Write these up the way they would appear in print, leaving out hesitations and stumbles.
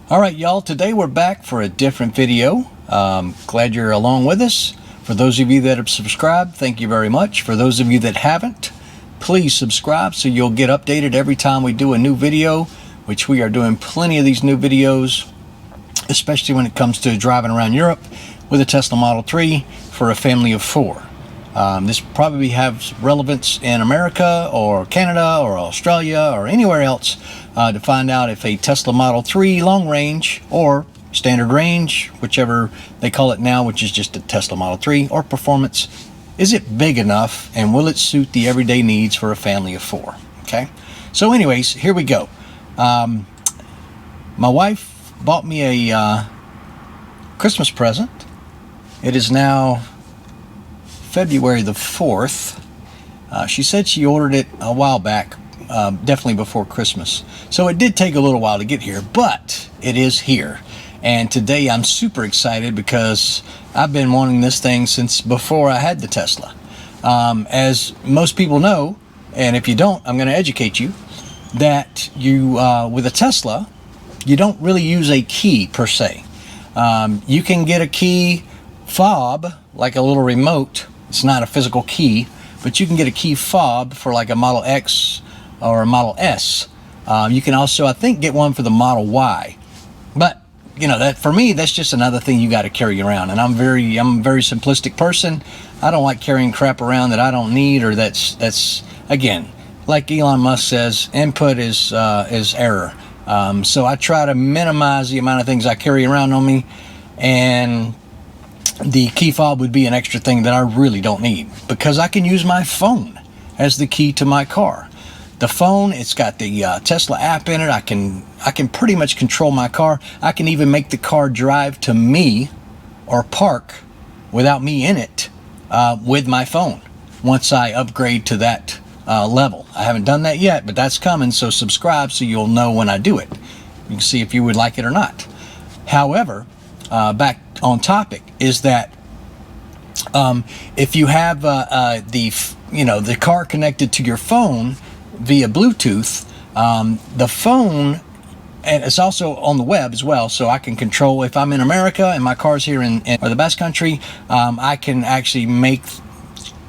All right, y'all, today we're back for a different video. Glad you're along with us. For those of you that have subscribed, thank you very much. For those of you that haven't, please subscribe so you'll get updated every time we do a new video, which we are doing plenty of these new videos, especially when it comes to driving around Europe with a Tesla Model 3 for a family of 4. This probably has relevance in America or Canada or Australia or anywhere else to find out if a Tesla Model 3 long range or standard range, whichever they call it now, which is just a Tesla Model 3, or performance, is it big enough and will it suit the everyday needs for a family of 4? Okay, so anyways, here we go. My wife bought me a Christmas present. It is now February the 4th. She said she ordered it a while back, definitely before Christmas. So it did take a little while to get here, but it is here. And today I'm super excited because I've been wanting this thing since before I had the Tesla. As most people know, and if you don't, I'm going to educate you, that you, with a Tesla, you don't really use a key per se. You can get a key fob, like a little remote. It's not a physical key, but you can get a key fob for like a Model X or a Model S. You can also, I think, get one for the Model Y. But you know, that for me, that's just another thing you got to carry around. And I'm a very simplistic person. I don't like carrying crap around that I don't need, or that's again, like Elon Musk says, input is error. So I try to minimize the amount of things I carry around on me, and the key fob would be an extra thing that I really don't need, because I can use my phone as the key to my car. The phone, it's got the Tesla app in it. I can pretty much control my car. I can even make the car drive to me or park without me in it with my phone once I upgrade to that level. I haven't done that yet, but that's coming, so subscribe so you'll know when I do it. You can see if you would like it or not. However, back on topic is that if you have the car connected to your phone via Bluetooth, the phone, and it's also on the web as well, so I can control if I'm in America and my car's here in or the Basque Country. I can actually make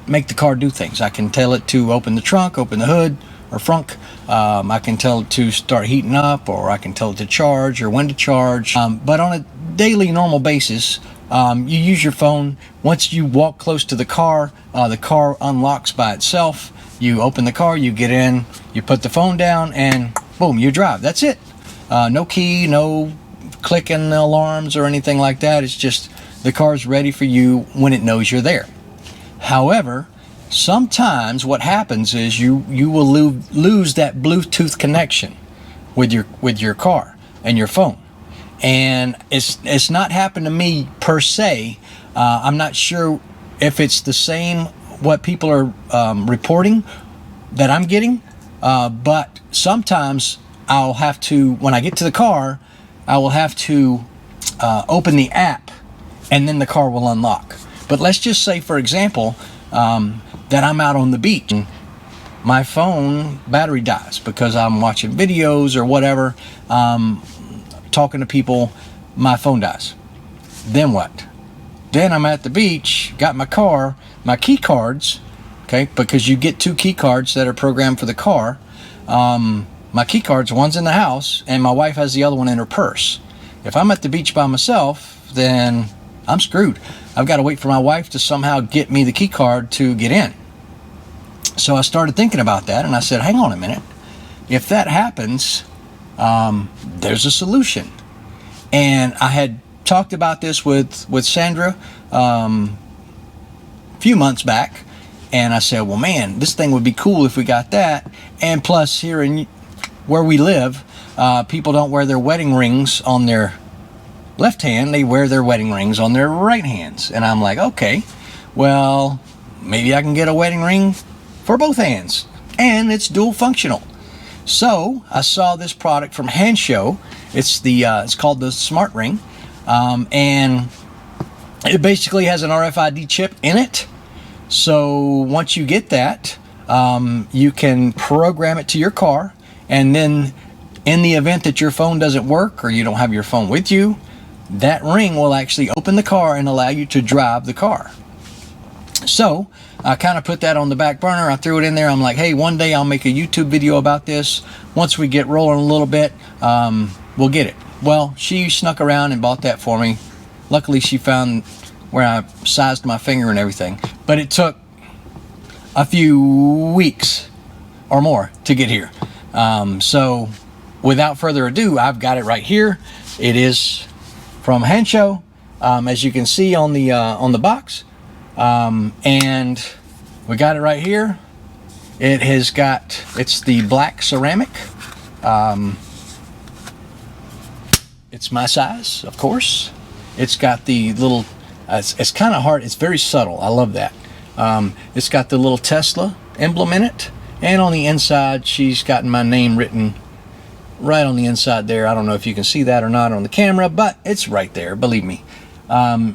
the car do things. I can tell it to open the trunk, open the hood or frunk. I can tell it to start heating up, or I can tell it to charge or when to charge. But on a daily normal basis, you use your phone. Once you walk close to the car unlocks by itself. You open the car, you get in, you put the phone down, and boom, you drive. That's it. No key, no clicking alarms or anything like that. It's just the car's ready for you when it knows you're there. However, sometimes what happens is you will lose that Bluetooth connection with your car and your phone. And it's not happened to me per se. I'm not sure if it's the same what people are reporting that I'm getting, but sometimes I'll have to, when I get to the car, I will have to open the app, and then the car will unlock. But let's just say, for example, that I'm out on the beach and my phone battery dies because I'm watching videos or whatever, talking to people, my phone dies. Then what? Then I'm at the beach, got my car, my key cards, okay, because you get 2 key cards that are programmed for the car. My key cards, one's in the house, and my wife has the other one in her purse. If I'm at the beach by myself, then I'm screwed. I've got to wait for my wife to somehow get me the key card to get in. So I started thinking about that, and I said, hang on a minute. If that happens, there's a solution. And I had talked about this with Sandra a few months back, and I said, well, man, this thing would be cool if we got that. And plus, here in where we live, people don't wear their wedding rings on their left hand. They wear their wedding rings on their right hands. And I'm like, okay, well, maybe I can get a wedding ring for both hands, and it's dual functional. So I saw this product from Hansho. It's called the Smart Ring. And it basically has an RFID chip in it. So once you get that, you can program it to your car, and then In the event that your phone doesn't work or you don't have your phone with you, that ring will actually open the car and allow you to drive the car. So I kind of put that on the back burner. I threw it in there. I'm like, hey, one day I'll make a YouTube video about this. Once we get rolling a little bit, we'll get it. Well, she snuck around and bought that for me. Luckily, she found where I sized my finger and everything. But it took a few weeks or more to get here. So without further ado, I've got it right here. It is from Hensho, as you can see on the box. And we got it right here. It has got, it's the black ceramic. It's my size, of course. It's got the little, it's kind of hard, it's very subtle. I love that. It's got the little Tesla emblem in it. And on the inside, she's gotten my name written right on the inside there. I don't know if you can see that or not on the camera, but it's right there, believe me.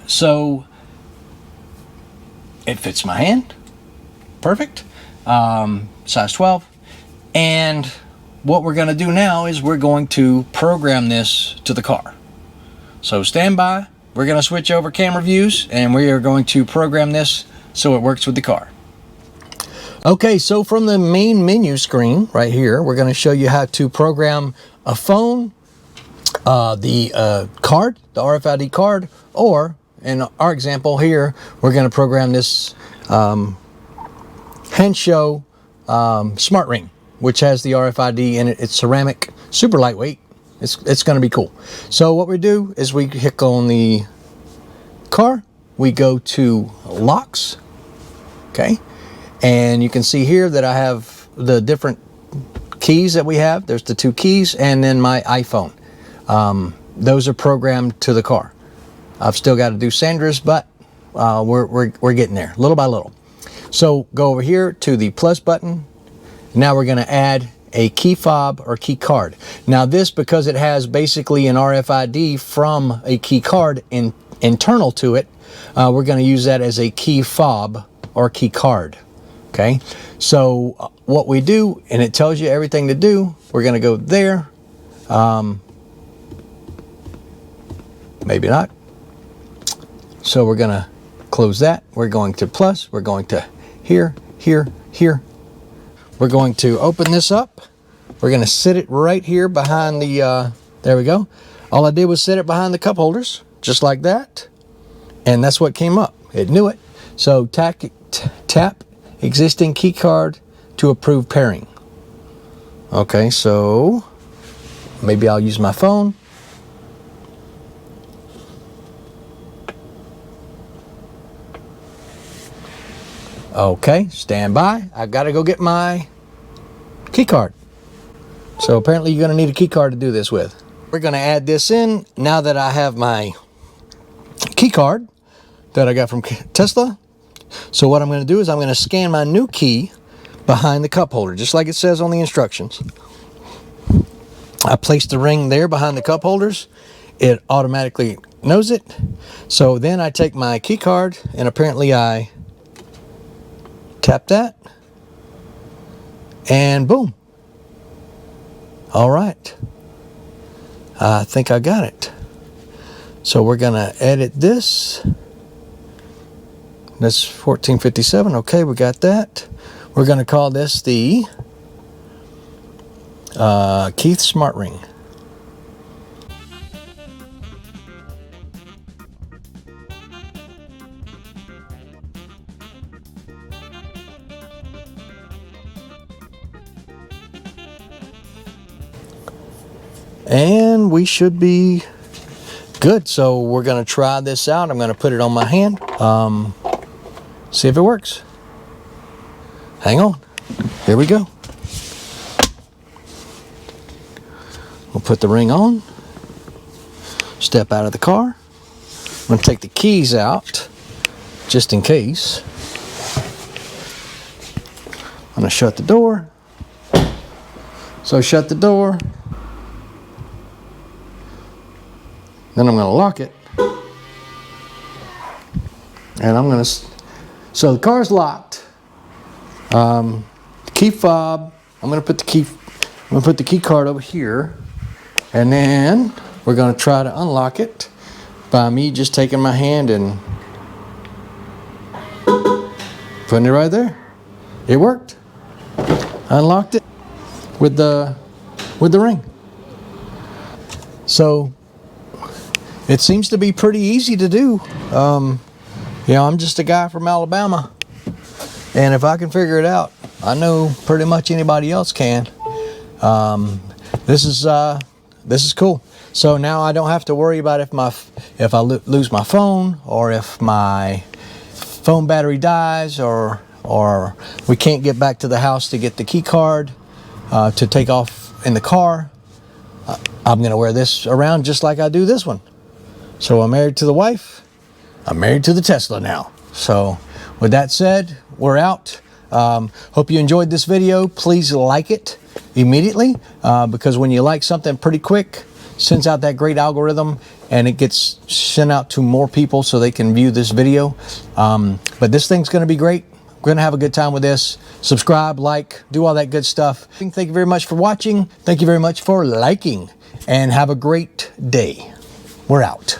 So it fits my hand. Perfect. Size 12. And what we're going to do now is we're going to program this to the car. So stand by. We're going to switch over camera views and we are going to program this so it works with the car. Okay, so from the main menu screen right here, we're going to show you how to program a phone, the card, the RFID card, or in our example here, we're going to program this Hensho smart ring, which has the RFID in it. It's ceramic, super lightweight. It's going to be cool. So what we do is we click on the car, we go to locks, okay, and you can see here that I have the different keys that we have. There's the 2 keys and then my iPhone. Those are programmed to the car. I've still got to do Sandra's, but we're getting there little by little. So go over here to the plus button. Now we're going to add a key fob or key card. Now this, because it has basically an RFID from a key card internal to it, we're going to use that as a key fob or key card. Okay, so what we do, and it tells you everything to do, we're going to go there. Maybe not. So we're going to close that. We're going to plus. We're going to here, here, here. We're going to open this up. We're going to sit it right here behind the, there we go. All I did was set it behind the cup holders, just like that. And that's what came up. It knew it. So tap existing key card to approve pairing. Okay, so maybe I'll use my phone. Okay, stand by. I've got to go get my key card. So apparently you're going to need a key card to do this with. We're going to add this in now that I have my key card that I got from Tesla. So what I'm going to do is I'm going to scan my new key behind the cup holder, just like it says on the instructions. I place the ring there behind the cup holders. It automatically knows it. So then I take my key card and apparently I tap that and boom. All right. I think I got it. So we're going to edit this. That's 1457. Okay, we got that. We're going to call this the Keith Smart Ring. And we should be good. So we're going to try this out. I'm going to put it on my hand. See if it works. Hang on. Here we go. We'll put the ring on. Step out of the car. I'm going to take the keys out just in case. I'm going to shut the door. So shut the door. Then I'm going to lock it. And I'm going to... So the car's locked. Key fob. I'm going to put the key... I'm going to put the key card over here, and then we're going to try to unlock it by me just taking my hand and putting it right there. It worked. Unlocked it with the ring. So it seems to be pretty easy to do. You know, I'm just a guy from Alabama, and if I can figure it out, I know pretty much anybody else can. This is cool. So now I don't have to worry about if I lose my phone, or if my phone battery dies, or we can't get back to the house to get the key card to take off in the car. I'm going to wear this around just like I do this one. So I'm married to the wife. I'm married to the Tesla now. So with that said, we're out. Hope you enjoyed this video. Please like it immediately, because when you like something pretty quick, sends out that great algorithm, and it gets sent out to more people so they can view this video. But this thing's going to be great. We're going to have a good time with this. Subscribe, like, do all that good stuff. Thank you very much for watching. Thank you very much for liking, and have a great day. We're out.